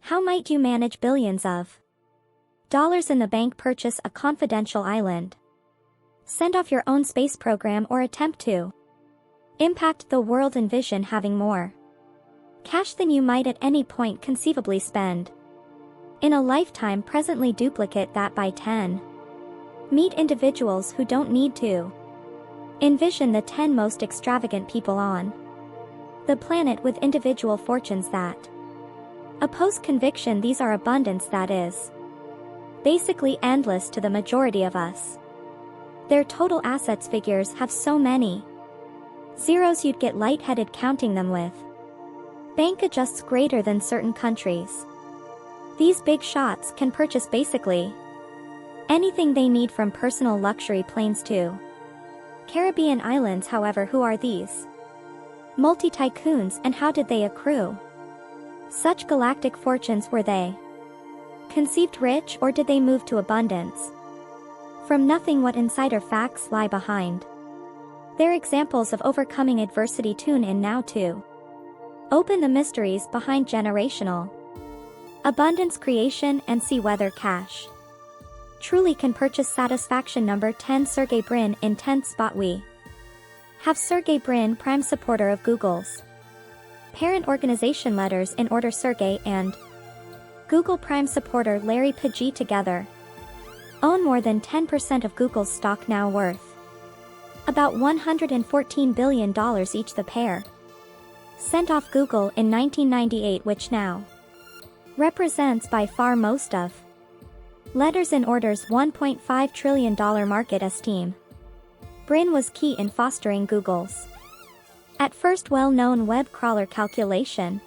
How might you manage billions of dollars in the bank? Purchase a confidential island. Send off your own space program or attempt to impact the world. Envision having more cash than you might at any point conceivably spend in a lifetime. Presently duplicate that by 10. Meet individuals who don't need to. Envision the 10 most extravagant people on the planet with individual fortunes that oppose conviction. These are abundance that is basically endless to the majority of us. Their total assets figures have so many zeros you'd get lightheaded counting them. With bank adjusts greater than certain countries, these big shots can purchase basically anything they need, from personal luxury planes to Caribbean islands. However, who are these multi-tycoons and how did they accrue such galactic fortunes? Were they conceived rich, or did they move to abundance from nothing? What insider facts lie behind their examples of overcoming adversity? Tune in now to open the mysteries behind generational abundance creation and see whether cash truly can purchase satisfaction. Number 10. Sergey Brin in 10th spot. We have Sergey Brin, prime supporter of Google's parent organization. Letters in order: Sergey and Google prime supporter Larry Page together own more than 10% of Google's stock, now worth about $114 billion each. The pair sent off Google in 1998, which now represents by far most of Letters in order's $1.5 trillion market esteem. Brin was key in fostering Google's at first well-known web crawler calculation.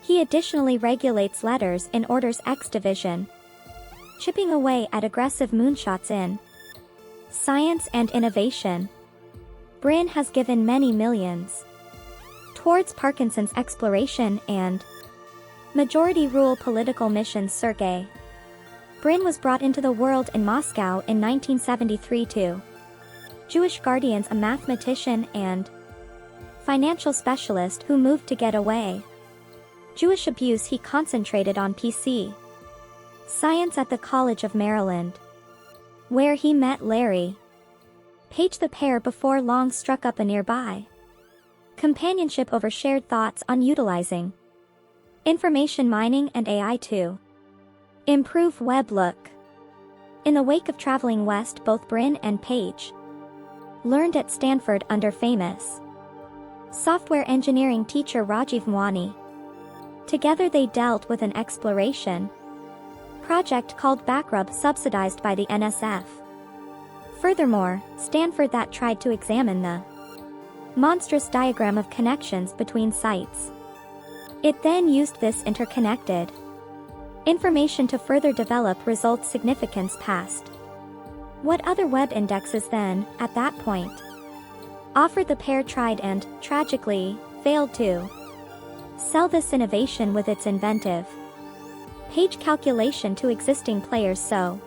He additionally regulates Letters in order's X division, chipping away at aggressive moonshots in science and innovation. Brin has given many millions towards Parkinson's exploration and majority rule political missions. Sergey Brin was brought into the world in Moscow in 1973 to Jewish guardians, a mathematician and financial specialist who moved to get away Jewish abuse. He concentrated on PC science at the College of Maryland, where he met Larry Page. The pair before long struck up a nearby companionship over shared thoughts on utilizing information mining and AI to improve web. Look. In the wake of traveling west, both Brin and Page learned at Stanford under famous software engineering teacher Rajiv Mawani. Together they dealt with an exploration project called Backrub, subsidized by the NSF. Furthermore, Stanford that tried to examine the monstrous diagram of connections between sites. It then used this interconnected information to further develop results significance past what other web indexes then, at that point, offered. The pair tried and, tragically, failed to sell this innovation with its inventive page calculation to existing players. So,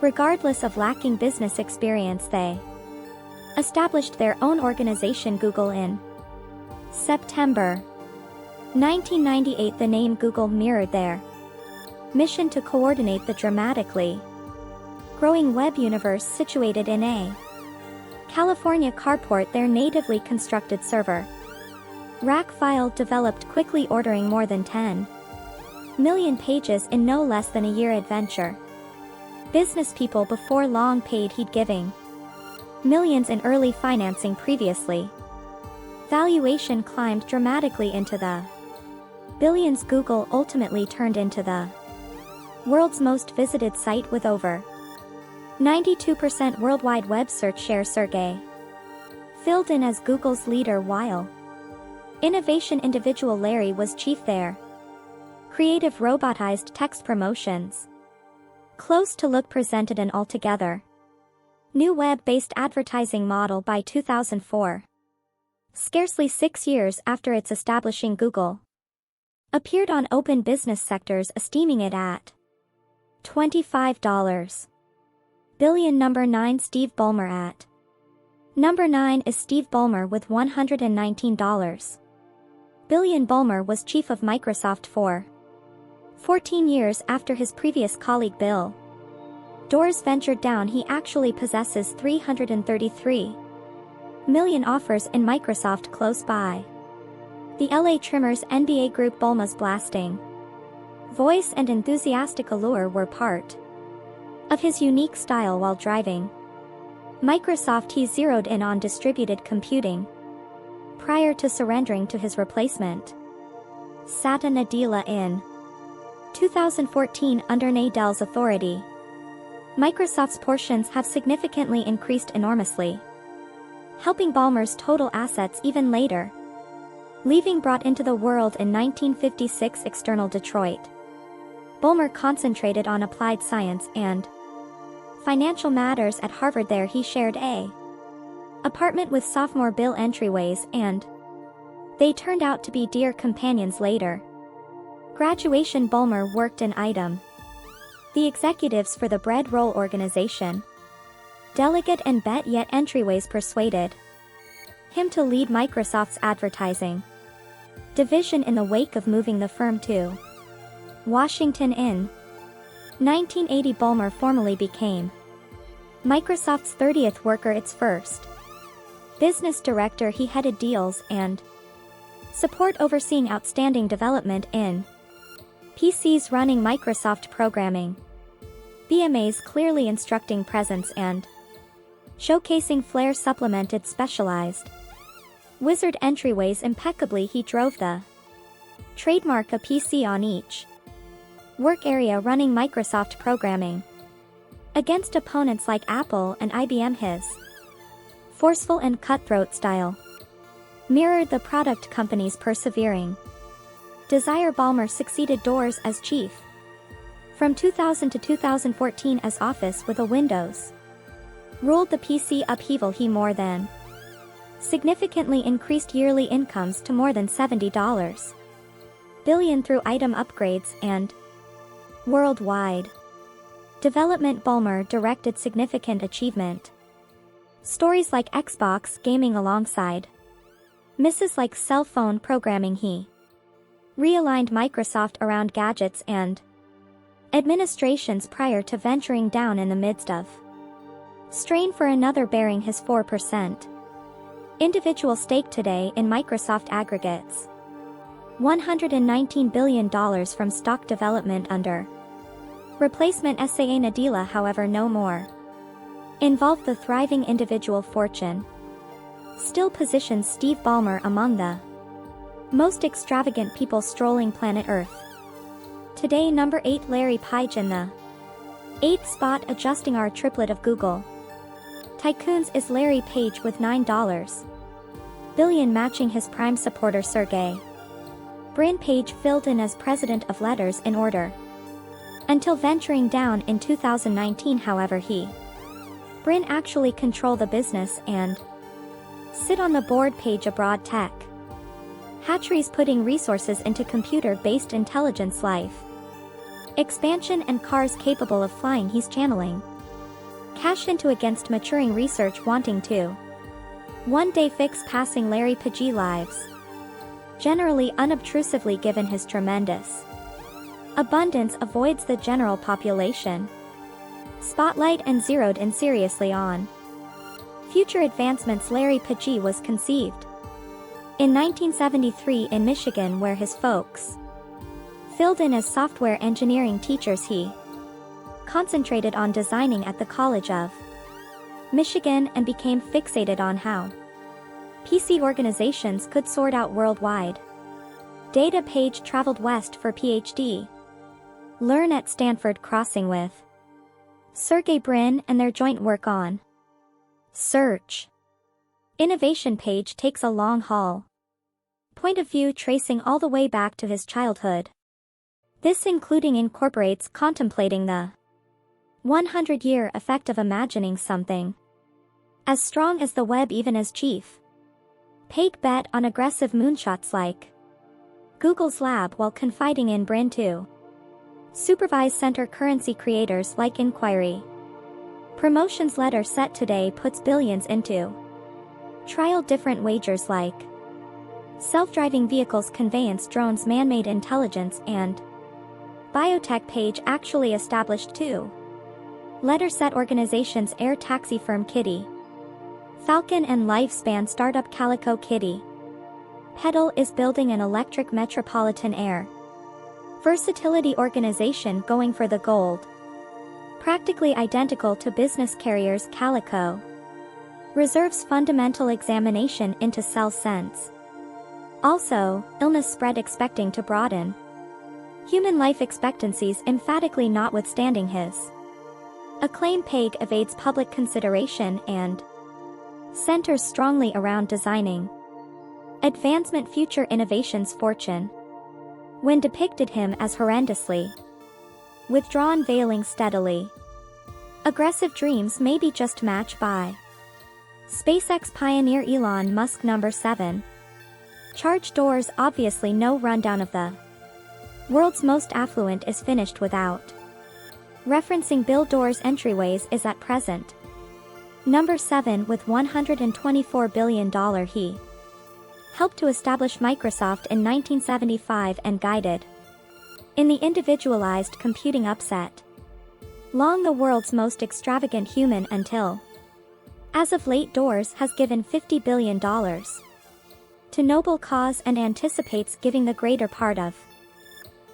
regardless of lacking business experience, they established their own organization, Google, in September 1998. The name Google mirrored their mission to coordinate the dramatically growing web universe situated in a California carport. Their natively constructed server rack file developed quickly, ordering more than 10 million pages in no less than a year. Adventure business people before long paid heed, giving millions in early financing. Previously, valuation climbed dramatically into the billions. Google ultimately turned into the world's most visited site with over 92% worldwide web search share. Sergey filled in as Google's leader, while innovation individual Larry was chief there. Creative robotized text promotions, close to look, presented an altogether new web-based advertising model. By 2004, scarcely 6 years after its establishing, Google appeared on Open Business Sectors, esteeming it at $25 billion. Number 9. Steve Ballmer. At number 9 is Steve Ballmer with $119 billion. Ballmer was chief of Microsoft for 14 years after his previous colleague Bill Doors ventured down, he actually possesses 333 million offers in Microsoft close by. The LA Trimmers NBA group Bulma's blasting voice and enthusiastic allure were part of his unique style while driving Microsoft. He zeroed in on distributed computing prior to surrendering to his replacement, Satya Nadella, in 2014 under Nadell's authority. Microsoft's portions have significantly increased enormously, helping Ballmer's total assets even later. Leaving brought into the world in 1956 external Detroit, Ballmer concentrated on applied science and financial matters at Harvard. There he shared a apartment with sophomore Bill Entryways, and they turned out to be dear companions later. Graduation. Ballmer worked in item the executives for the bread roll organization, delegate and bet, yet Entryways persuaded him to lead Microsoft's advertising division in the wake of moving the firm to Washington in 1980. Ballmer formally became Microsoft's 30th worker, its first business director. He headed deals and support, overseeing outstanding development in PCs, running Microsoft programming BMAs, clearly instructing presence and showcasing flair, supplemented specialized wizard Entryways impeccably. He drove the trademark a PC on each work area, running Microsoft programming against opponents like Apple and IBM. His forceful and cutthroat style mirrored the product company's persevering desire. Ballmer succeeded Doors as chief from 2000 to 2014 as Office with a Windows ruled the PC upheaval. He more than significantly increased yearly incomes to more than $70 billion through item upgrades and worldwide development. Ballmer directed significant achievement stories like Xbox gaming alongside misses like cell phone programming. He realigned Microsoft around gadgets and administrations prior to venturing down in the midst of strain for another, bearing his 4% individual stake today in Microsoft aggregates $119 billion from stock development under replacement. Satya Nadella, however, no more involved. The thriving individual fortune still positions Steve Ballmer among the most extravagant people strolling planet Earth. Today, number 8, Larry Page in the 8th spot, adjusting our triplet of Google tycoons is Larry Page with $9 billion, matching his prime supporter Sergey Brin. Page filled in as president of Letters in Order until venturing down in 2019. However, Brin actually control the business and sit on the board. Page abroad tech hatcheries, putting resources into computer-based intelligence, life expansion, and cars capable of flying. He's channeling cash into against maturing research, wanting to one day fix passing Larry Page lives, generally unobtrusively given his tremendous abundance, avoids the general population spotlight and zeroed in seriously on future advancements. Larry Page was conceived in 1973 in Michigan, where his folks filled in as software engineering teachers. He concentrated on designing at the College of Michigan and became fixated on how PC organizations could sort out worldwide data. Page traveled west for PhD learn at Stanford, crossing with Sergey Brin and their joint work on search innovation. Page takes a long haul point of view, tracing all the way back to his childhood. This including incorporates contemplating the 100-year effect of imagining something as strong as the web. Even as chief, Page bet on aggressive moonshots like Google's lab, while confiding in Brin to supervise center currency creators like Inquiry. Promotions letter set today puts billions into trial different wagers like self-driving vehicles, conveyance drones, man-made intelligence, and Biotech page actually established too. Letterset organization's air taxi firm Kitty. Falcon and lifespan startup Calico Kitty. Pedal is building an electric metropolitan air. Versatility organization going for the gold. Practically identical to business carriers Calico. Reserves fundamental examination into cell sense. Also, illness spread expecting to broaden. Human life expectancies emphatically notwithstanding his acclaim Peg evades public consideration and centers strongly around designing advancement future innovations fortune. When depicted him as horrendously withdrawn veiling steadily. Aggressive dreams may be just matched by SpaceX pioneer Elon Musk. Number 7. Charge doors. Obviously no rundown of the world's most affluent is finished without referencing Bill Doors entryways is at present. Number 7 with $124 billion he helped to establish Microsoft in 1975 and guided in the individualized computing upset. Long the world's most extravagant human until as of late Doors has given $50 billion to noble cause and anticipates giving the greater part of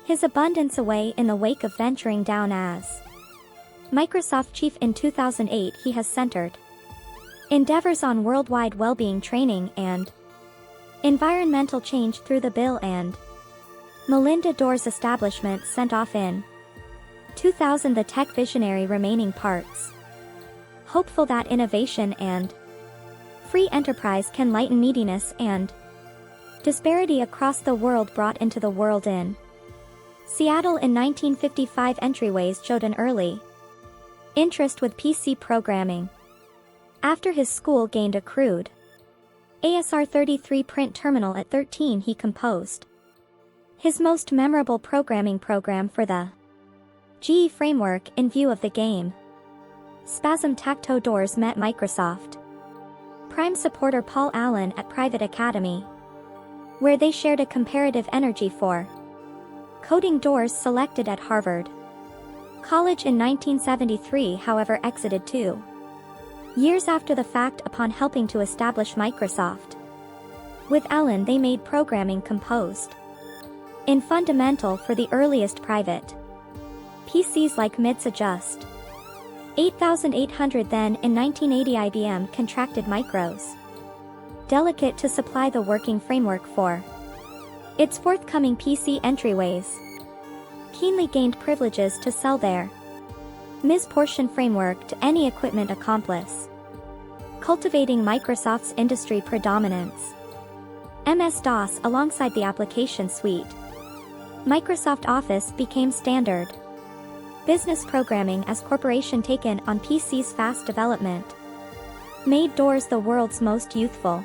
his abundance away in the wake of venturing down as Microsoft chief in 2008. He has centered endeavors on worldwide well-being training and environmental change through the Bill and Melinda Doors establishment sent off in 2000 the tech visionary remaining parts. Hopeful that innovation and free enterprise can lighten neediness and disparity across the world. Brought into the world in Seattle in 1955 entryways showed an early interest with PC programming. After his school gained a crude ASR-33 print terminal at 13 he composed his most memorable programming program for the GE framework in view of the game. Spasm Tacto Doors met Microsoft Prime supporter Paul Allen at Private Academy, where they shared a comparative energy for coding. Doors selected at Harvard College in 1973 however exited 2 years after the fact upon helping to establish Microsoft. With Allen they made programming composed in fundamental for the earliest private PCs like MIDS Adjust 8800. Then in 1980 IBM contracted Micros Delicate to supply the working framework for its forthcoming PC entryways. Keenly gained privileges to sell their MIS portion framework to any equipment accomplice, cultivating Microsoft's industry predominance. MS-DOS alongside the application suite. Microsoft Office became standard business programming as corporation taken on PC's fast development. Made Doors the world's most youthful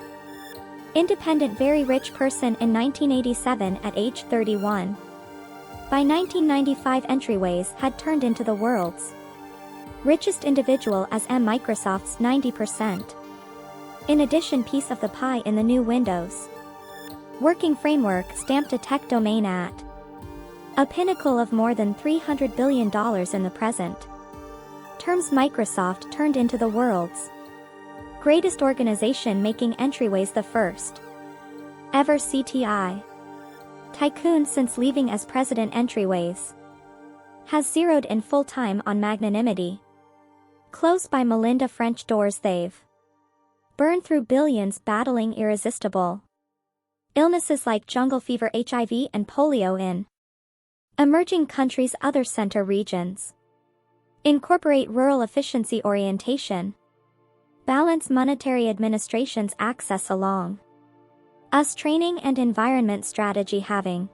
independent very rich person in 1987 at age 31. By 1995 entryways had turned into the world's richest individual as Microsoft's 90%. In addition piece of the pie in the new Windows working framework stamped a tech domain at a pinnacle of more than $300 billion in the present terms. Microsoft turned into the world's greatest organization making entryways the first ever CTI tycoon since leaving as president. Entryways has zeroed in full time on magnanimity. Closed by Melinda French Doors they've burned through billions battling irresistible illnesses like jungle fever, HIV and polio in emerging countries. Other center regions incorporate rural efficiency orientation, balance monetary administration's access along us training and environment strategy. Having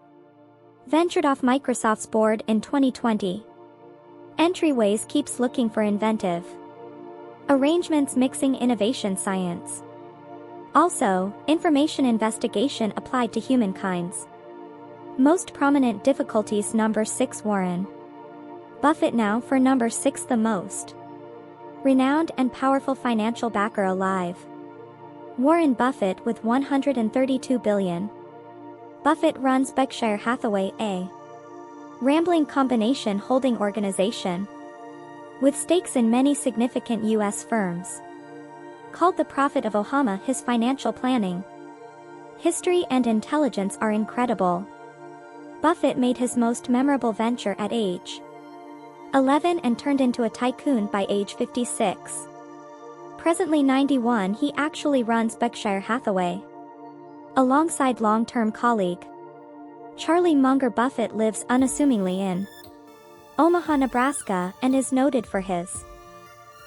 ventured off Microsoft's board in 2020, entryways keeps looking for inventive arrangements mixing innovation science. Also, information investigation applied to humankind's most prominent difficulties. Number 6 Warren Buffett. Now for number 6 the most renowned and powerful financial backer alive. Warren Buffett with $132 billion. Buffett runs Berkshire Hathaway, a Rambling combination holding organization. With stakes in many significant U.S. firms. Called the prophet of Omaha, his financial planning, history and intelligence are incredible. Buffett made his most memorable venture at age 11 and turned into a tycoon by age 56. Presently 91, he actually runs Berkshire Hathaway. Alongside long-term colleague Charlie Munger, Buffett lives unassumingly in Omaha, Nebraska, and is noted for his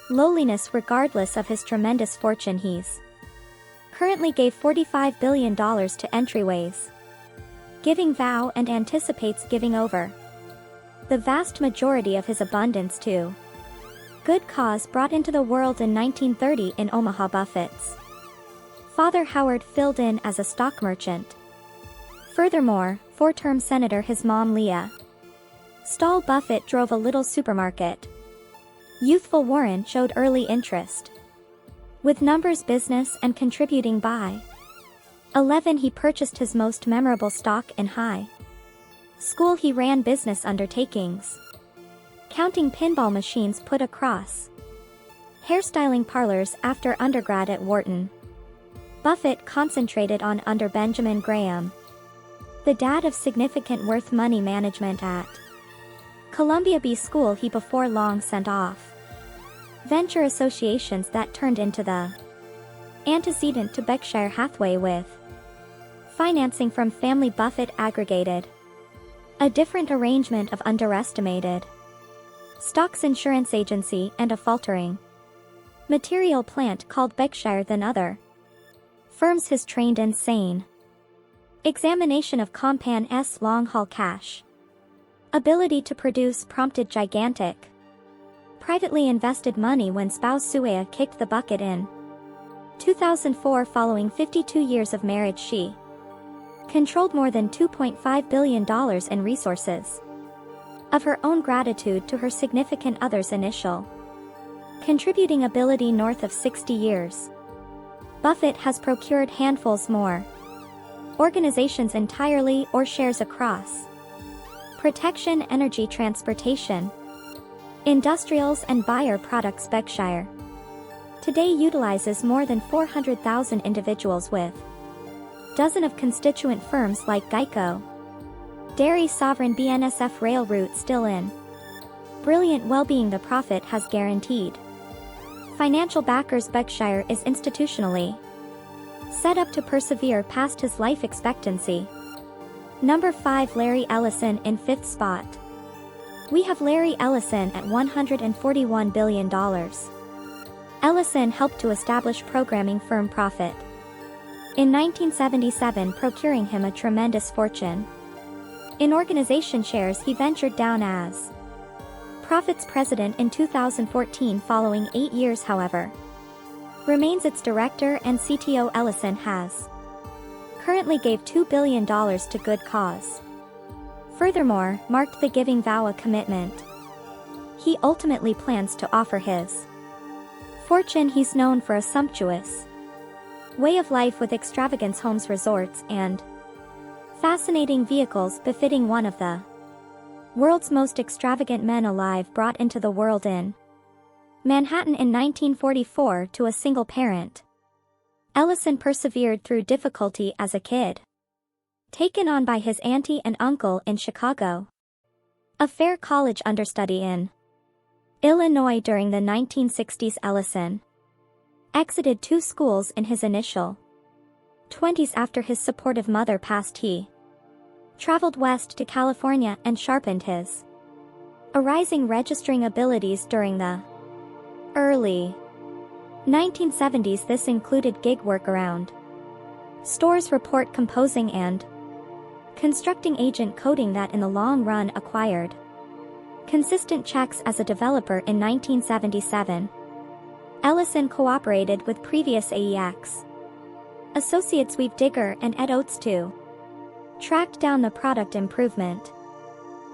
lowliness regardless of his tremendous fortune. He's currently gave $45 billion to entryways giving vow and anticipates giving over the vast majority of his abundance to good cause brought into the world in 1930 in Omaha. Buffett's father Howard filled in as a stock merchant. Furthermore, four-term senator his mom Leah Stahl. Buffett drove a little supermarket. Youthful Warren showed early interest with numbers business and contributing by 11 he purchased his most memorable stock in high school. He ran business undertakings, counting pinball machines put across hairstyling parlors after undergrad at Wharton. Buffett concentrated on under Benjamin Graham, the dad of significant worth money management at Columbia B School. He before long sent off venture associations that turned into the antecedent to Berkshire Hathaway with financing from family. Buffett aggregated a different arrangement of underestimated stocks, insurance agency, and a faltering material plant called Berkshire than other firms. His trained and sane examination of Compan's long-haul cash ability to produce prompted gigantic privately invested money when spouse Suea kicked the bucket in 2004. Following 52 years of marriage, she controlled more than $2.5 billion in resources of her own. Gratitude to her significant other's initial contributing ability. North of 60 years, Buffett has procured handfuls more organizations entirely or shares across protection, energy, transportation, industrials, and buyer products. Berkshire today utilizes more than 400,000 individuals with dozen of constituent firms like Geico, Dairy, Sovereign, BNSF, Rail Route still in brilliant well-being. The prophet has guaranteed financial backers. Berkshire is institutionally set up to persevere past his life expectancy. Number 5, Larry Ellison in 5th spot. We have Larry Ellison at $141 billion. Ellison helped to establish programming firm Profit in 1977, procuring him a tremendous fortune. In organization shares, he ventured down as Profit's president in 2014. Following 8 years, however, remains its director and CTO. Ellison has currently gave $2 billion to good cause. Furthermore, marked the giving vow a commitment he ultimately plans to offer his fortune. He's known for a sumptuous way of life with extravagance, homes, resorts, and fascinating vehicles befitting one of the world's most extravagant men alive. Brought into the world in Manhattan in 1944 to a single parent, Ellison persevered through difficulty as a kid. Taken on by his auntie and uncle in Chicago, a fair college understudy in Illinois during the 1960s. Ellison exited 2 schools in his initial 20s. After his supportive mother passed, he traveled west to California and sharpened his arising registering abilities during the early 1970s. This included gig work around stores, report composing, and constructing agent coding that in the long run acquired consistent checks. As a developer in 1977, Ellison cooperated with previous AEX associates Weave Digger and Ed Oates to track down the product improvement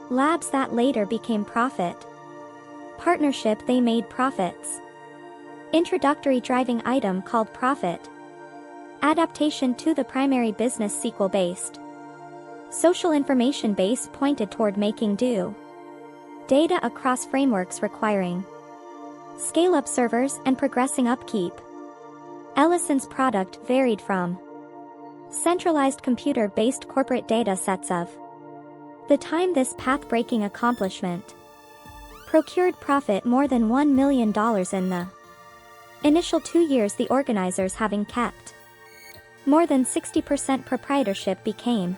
labs that later became Profit Partnership. They made Profit's introductory driving item called Profit adaptation to the primary business SQL-based Social information base pointed toward making do. Data across frameworks requiring scale-up servers and progressing upkeep. Ellison's product varied from centralized computer-based corporate data sets of the time. This path-breaking accomplishment procured profit more than $1 million in the initial 2 years, the organizers having kept more than 60% proprietorship became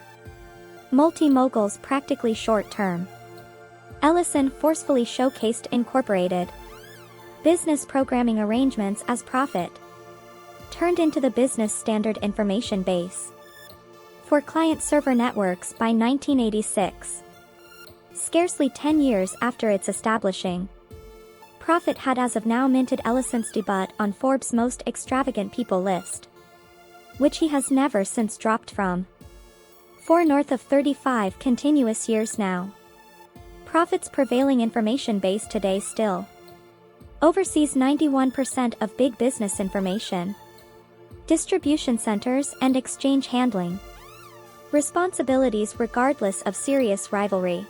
multi-moguls practically short-term. Ellison forcefully showcased incorporated business programming arrangements as profit turned into the business standard information base for client-server networks by 1986. Scarcely 10 years after its establishing, Profit had as of now minted Ellison's debut on Forbes' most extravagant people list, which he has never since dropped from. For north of 35 continuous years now. Profit's prevailing information base today still oversees 91% of big business information, distribution centers and exchange handling responsibilities regardless of serious rivalry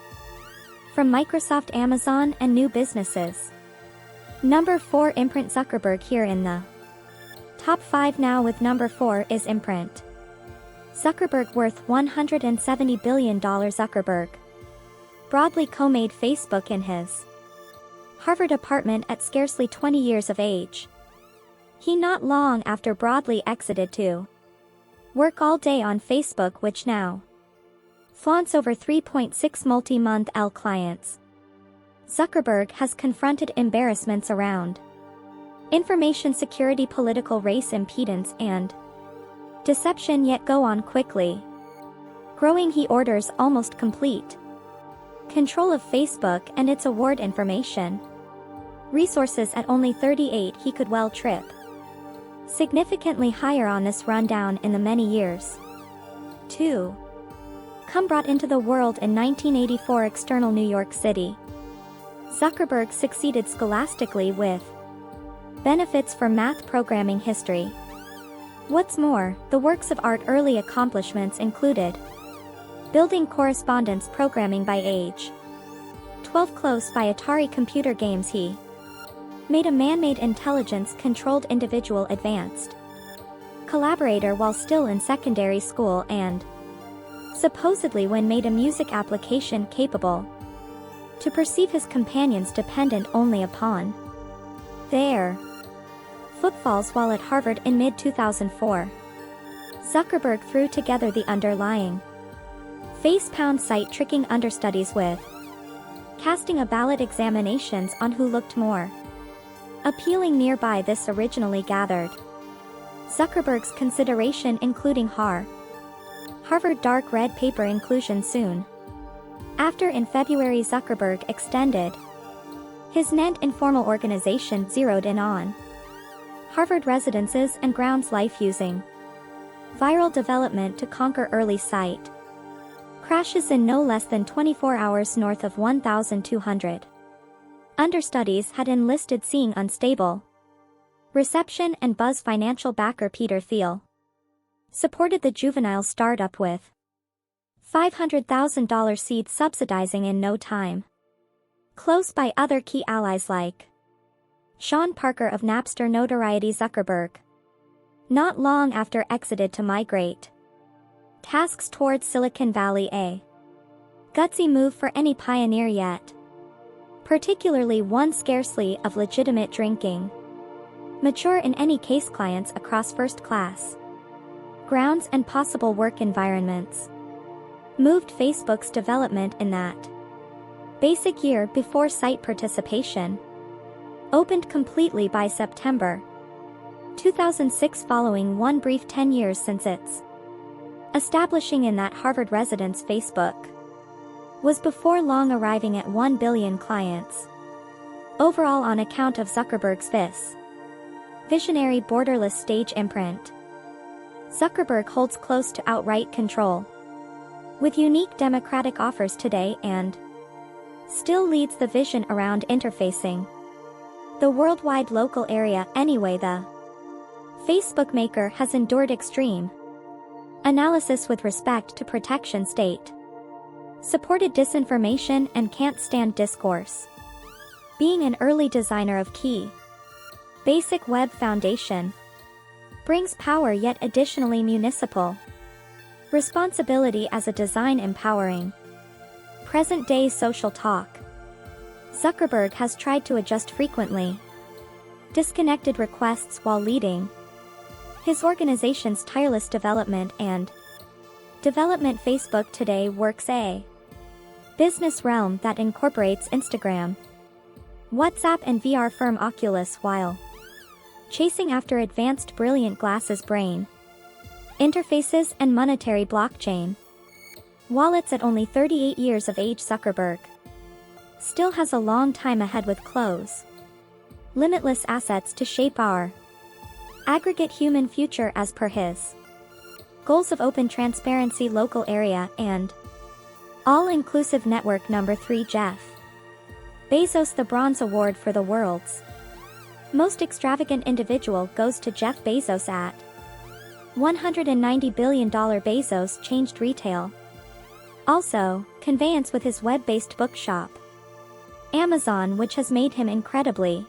from Microsoft, Amazon and new businesses. Number 4 Imprint. Zuckerberg here in the top 5 now with number 4 is Imprint. Zuckerberg worth $170 billion. Zuckerberg broadly co-made Facebook in his Harvard apartment at scarcely 20 years of age. He not long after broadly exited to work all day on Facebook, which now flaunts over 3.6 multi-month L clients. Zuckerberg has confronted embarrassments around information security, political race impedance and deception, yet go on quickly growing. He orders almost complete control of Facebook and its award information resources at only 38. He could well trip significantly higher on this rundown in the many years to come. Brought into the world in 1984, external New York City. Zuckerberg succeeded scholastically with benefits for math programming history. What's more, the works of art early accomplishments included building correspondence programming by age 12, close by Atari computer games. He made a man-made intelligence-controlled individual advanced collaborator while still in secondary school, and supposedly when made a music application capable to perceive his companions dependent only upon their footfalls while at Harvard in mid-2004. Zuckerberg threw together the underlying face-pound site, tricking understudies with casting a ballot examinations on who looked more appealing nearby. This originally gathered Zuckerberg's consideration, including Harvard dark red paper inclusion soon after. In February, Zuckerberg extended his NENT informal organization, zeroed in on Harvard residences and grounds life using viral development to conquer early site crashes in no less than 24 hours. North of 1,200 understudies had enlisted, seeing unstable reception and buzz. Financial backer Peter Thiel supported the juvenile startup with $500,000 seed subsidizing in no time. Close by other key allies like Sean Parker of Napster notoriety. Zuckerberg not long after exited to migrate tasks towards Silicon Valley, a gutsy move for any pioneer, yet particularly one scarcely of legitimate drinking mature in any case. Clients across first-class grounds and possible work environments moved Facebook's development in that basic year before site participation opened completely by September 2006, following one brief 10 years since its establishing in that Harvard residence. Facebook was before long arriving at 1 billion clients overall on account of Zuckerberg's visionary borderless stage imprint. Zuckerberg holds close to outright control with unique democratic offers today and still leads the vision around interfacing the worldwide local area. Anyway, the Facebook maker has endured extreme Analysis with respect to protection state. Supported disinformation and can't stand discourse. Being an early designer of key. Basic web foundation. Brings power yet additionally municipal. Responsibility as a design empowering. Present-day social talk. Zuckerberg has tried to adjust frequently. Disconnected requests while leading. His organization's tireless development and development. Facebook today works a business realm that incorporates Instagram, WhatsApp and VR firm Oculus while chasing after advanced brilliant glasses brain, interfaces and monetary blockchain. Wallets at only 38 years of age. Zuckerberg still has a long time ahead with close, limitless assets to shape our aggregate human future as per his goals of open transparency, local area, and all-inclusive network. Number 3. Jeff Bezos. The Bronze Award for the world's most extravagant individual goes to Jeff Bezos at $190 billion. Bezos changed retail, also conveyance with his web-based bookshop, Amazon, which has made him incredibly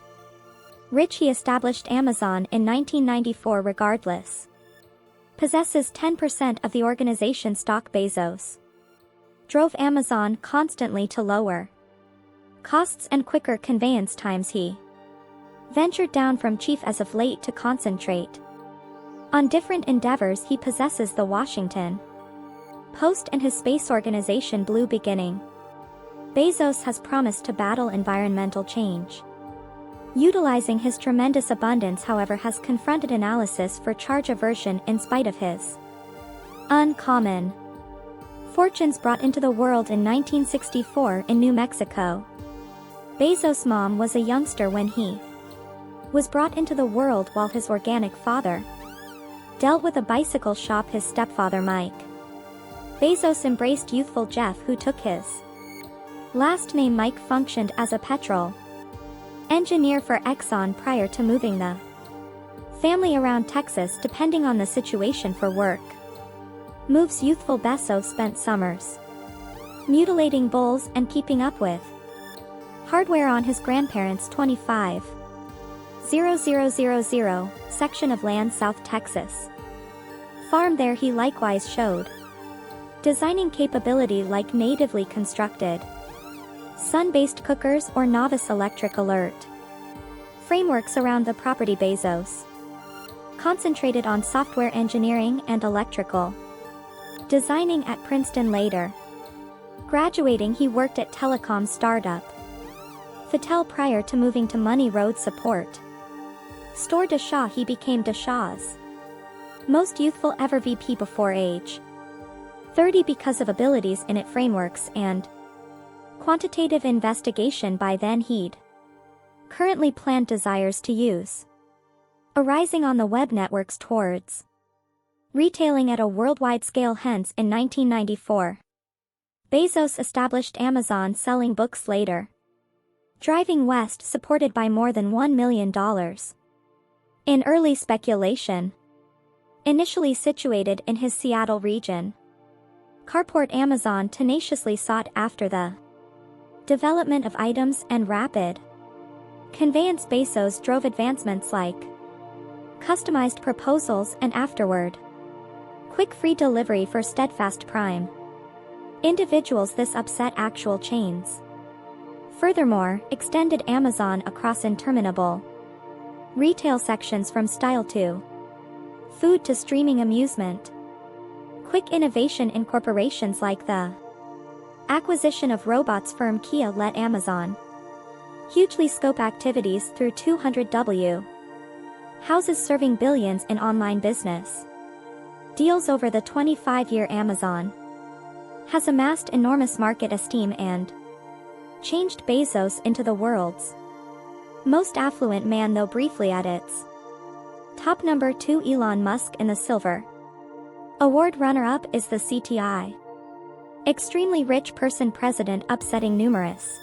rich. He established Amazon in 1994 regardless. Possesses 10% of the organization's stock. Bezos drove Amazon constantly to lower costs and quicker conveyance times. He ventured down from chief as of late to concentrate on different endeavors. He possesses the Washington Post and his space organization Blue Beginning. Bezos has promised to battle environmental change, utilizing his tremendous abundance, however has confronted analysis for charge aversion in spite of his uncommon fortunes brought into the world in 1964 in New Mexico. Bezos' mom was a youngster when he was brought into the world, while his organic father dealt with a bicycle shop. His stepfather Mike Bezos embraced youthful Jeff, who took his last name. Mike functioned as a petrol engineer for Exxon prior to moving the family around Texas depending on the situation for work. Moves. Youthful Bezos spent summers mutilating bulls and keeping up with hardware on his grandparents' 25,000 section of land, South Texas farm. There he likewise showed designing capability like natively constructed sun-based cookers or novice electric alert frameworks around the property. Bezos concentrated on software engineering and electrical designing at Princeton. Later graduating, he worked at telecom startup Fattel prior to moving to Money Road support store Dashaw. He became Dashaw's most youthful ever VP before age 30 because of abilities in it frameworks and quantitative investigation. By then he'd currently planned desires to use arising on the web networks towards retailing at a worldwide scale. Hence in 1994 Bezos established Amazon, selling books later driving west, supported by more than $1 million in early speculation. Initially situated in his Seattle region carport, Amazon tenaciously sought after the development of items and rapid conveyance. Bezos drove advancements like customized proposals and afterward quick free delivery for steadfast prime individuals. This upset actual chains. Furthermore, extended Amazon across interminable retail sections from style to food to streaming amusement. Quick innovation in corporations like the acquisition of robots firm Kia let Amazon hugely scope activities through 200W houses, serving billions in online business deals over the 25-year. Amazon has amassed enormous market esteem and changed Bezos into the world's most affluent man, though briefly at its top. Number 2. Elon Musk. In the silver award runner-up is the CTI extremely rich person president, upsetting numerous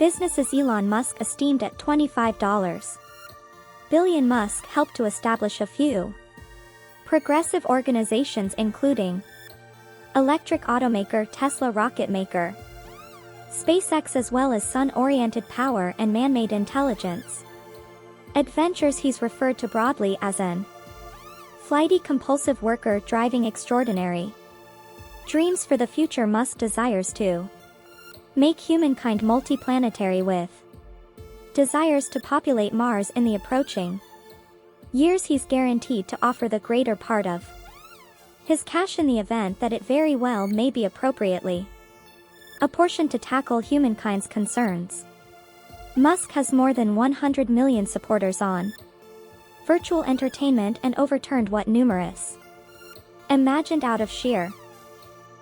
businesses. Elon Musk, esteemed at $25 billion. Musk helped to establish a few Progressive organizations including electric automaker Tesla rocket maker, SpaceX, as well as sun-oriented power and man-made intelligence. Adventures. He's referred to broadly as an flighty compulsive worker driving extraordinary. Dreams for the future. Musk desires to make humankind multiplanetary with desires to populate Mars in the approaching years. He's guaranteed to offer the greater part of his cash in the event that it very well may be appropriately apportioned to tackle humankind's concerns. Musk has more than 100 million supporters on virtual entertainment and overturned what numerous imagined out of sheer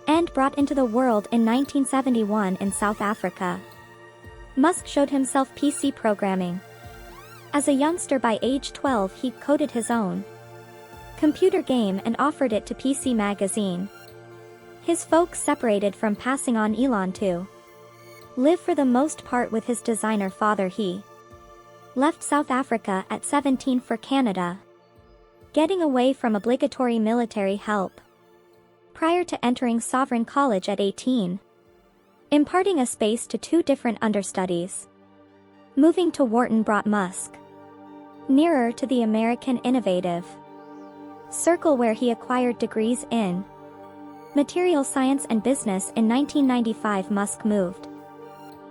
and brought into the world in 1971 in South Africa. Musk showed himself PC programming. As a youngster, by age 12, he coded his own computer game and offered it to PC Magazine. His folks separated from passing on Elon to live for the most part with his designer father. He left South Africa at 17 for Canada, getting away from obligatory military help prior to entering Sovereign College at 18, imparting a space to two different understudies. Moving to Wharton brought Musk nearer to the American innovative circle, where he acquired degrees in material science and business. In 1995, Musk moved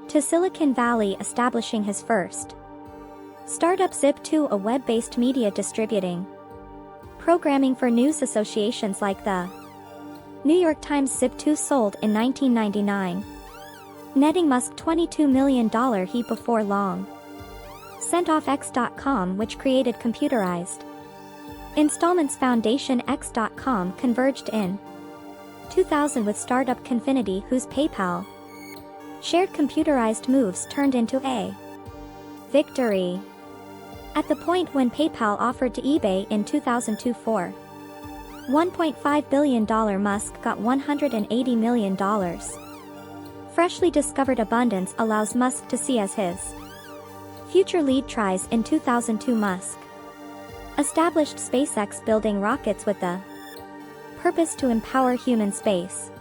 to Silicon Valley, establishing his first startup Zip2, a web-based media distributing programming for news associations like the New York Times. Zip2 sold in 1999, netting Musk $22 million. He before long sent off X.com, which created computerized installments foundation. X.com converged in 2000 with startup Confinity, whose PayPal shared computerized moves turned into a victory. At the point when PayPal offered to eBay in 2002 for $1.5 billion, Musk got $180 million. Freshly discovered abundance allows Musk to see as his future lead tries. In 2002, Musk established SpaceX, building rockets with the purpose to empower human space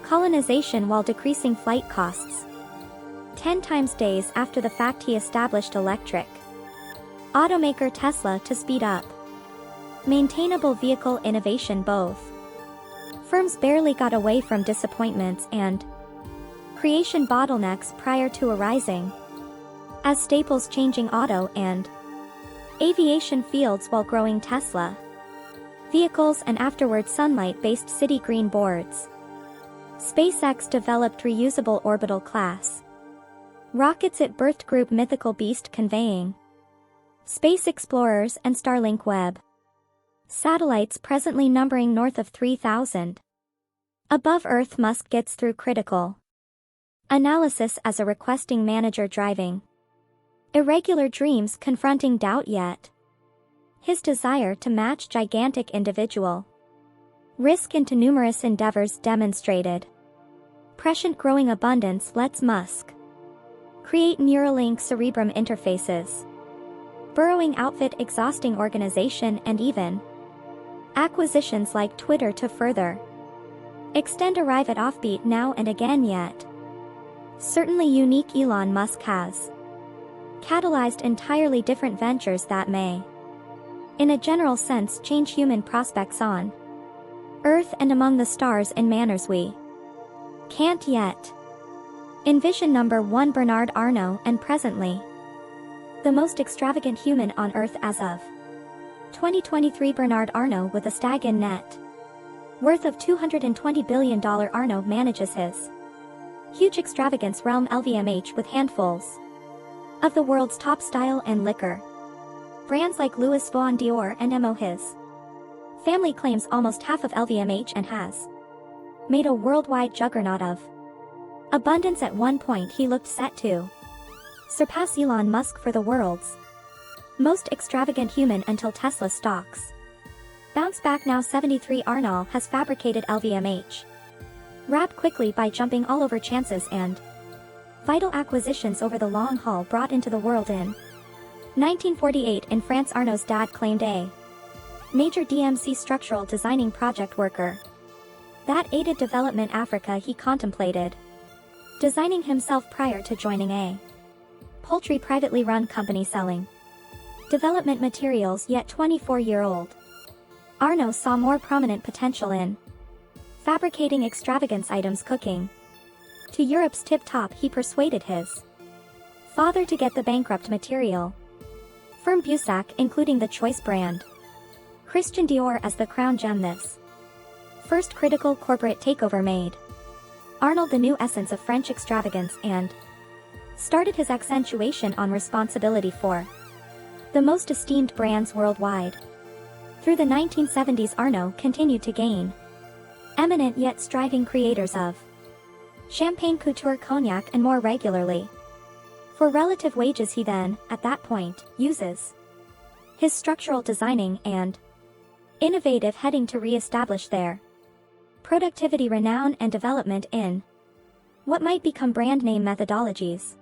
colonization while decreasing flight costs. 10 times days after the fact, he established electric automaker Tesla to speed up maintainable vehicle innovation. Both firms barely got away from disappointments and creation bottlenecks prior to arising as staples, changing auto and aviation fields while growing Tesla vehicles and afterward sunlight-based city green boards. SpaceX developed reusable orbital class rockets. It birthed group Mythical Beast, conveying space explorers, and Starlink web satellites, presently numbering north of 3,000 above Earth. Musk gets through critical analysis as a requesting manager, driving irregular dreams, confronting doubt, yet his desire to match gigantic individual risk into numerous endeavors demonstrated prescient growing abundance lets Musk create Neuralink cerebrum interfaces, burrowing outfit, exhausting organization, and even acquisitions like Twitter to further extend, arrive at offbeat now and again, yet certainly unique. Elon Musk has catalyzed entirely different ventures that may, in a general sense, change human prospects on Earth and among the stars in manners we can't yet envision. Number 1, Bernard Arnault, and presently the most extravagant human on Earth as of 2023. Bernard Arnault, with a staggering net worth of $220 billion. Arnault manages his huge extravagance realm LVMH with handfuls of the world's top style and liquor brands like Louis Vuitton, Dior, and Mo. His family claims almost half of LVMH and has made a worldwide juggernaut of abundance. At one point, he looked set to surpass Elon Musk for the world's most extravagant human until Tesla stocks bounce back. Now 73, Arnault has fabricated LVMH wrap quickly by jumping all over chances and vital acquisitions over the long haul. Brought into the world in 1948 in France, Arnault's dad claimed a Major DMC structural designing project worker. That aided development Africa he contemplated. Designing himself prior to joining a poultry privately run company selling development materials yet 24-year-old. Arnault saw more prominent potential in fabricating extravagance items cooking. To Europe's tip-top he persuaded his father to get the bankrupt material firm Bussac, including the choice brand Christian Dior as the crown gem. This first critical corporate takeover made Arnold the new essence of French extravagance and started his accentuation on responsibility for the most esteemed brands worldwide. Through the 1970s Arnault continued to gain eminent yet striving creators of champagne, couture, cognac and more regularly. For relative wages he then, at that point, uses his structural designing and innovative heading to re-establish their productivity, renown and development in what might become brand name methodologies.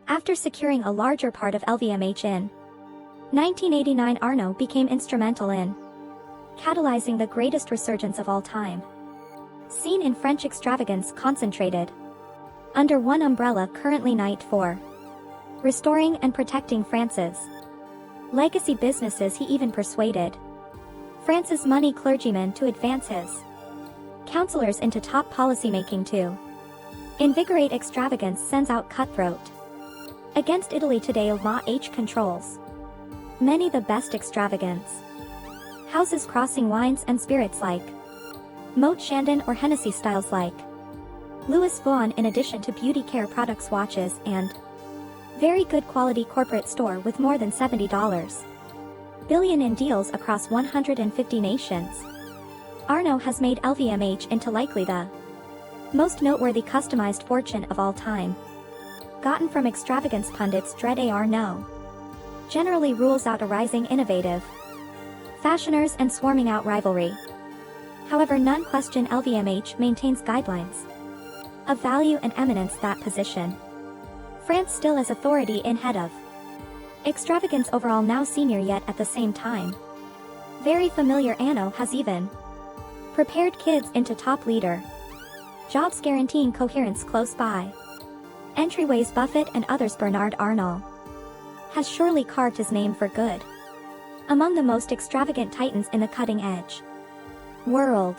After securing a larger part of LVMH in 1989, Arnault became instrumental in catalyzing the greatest resurgence of all time seen in French extravagance, concentrated under one umbrella, currently night for restoring and protecting France's legacy businesses. He even persuaded France's money clergymen to advance his counselors into top policymaking to invigorate extravagance. Sends out cutthroat against Italy. Today LVMH controls many the best extravagance houses, crossing wines and spirits like Moët Chandon or Hennessy, styles like Louis Vuitton, in addition to beauty care products, watches, and very good quality corporate store with more than $70 billion in deals across 150 nations. Arnault has made LVMH into likely the most noteworthy customized fortune of all time. Gotten from extravagance pundits dread Arnault generally rules out a rising innovative fashioners and swarming out rivalry. However, none question LVMH maintains guidelines of value and eminence that position France still as authority in head of extravagance overall, now senior yet at the same time very familiar. Arnault has even prepared kids into top leader jobs, guaranteeing coherence close by entryways. Buffett and others. Bernard Arnault has surely carved his name for good among the most extravagant titans in the cutting edge world.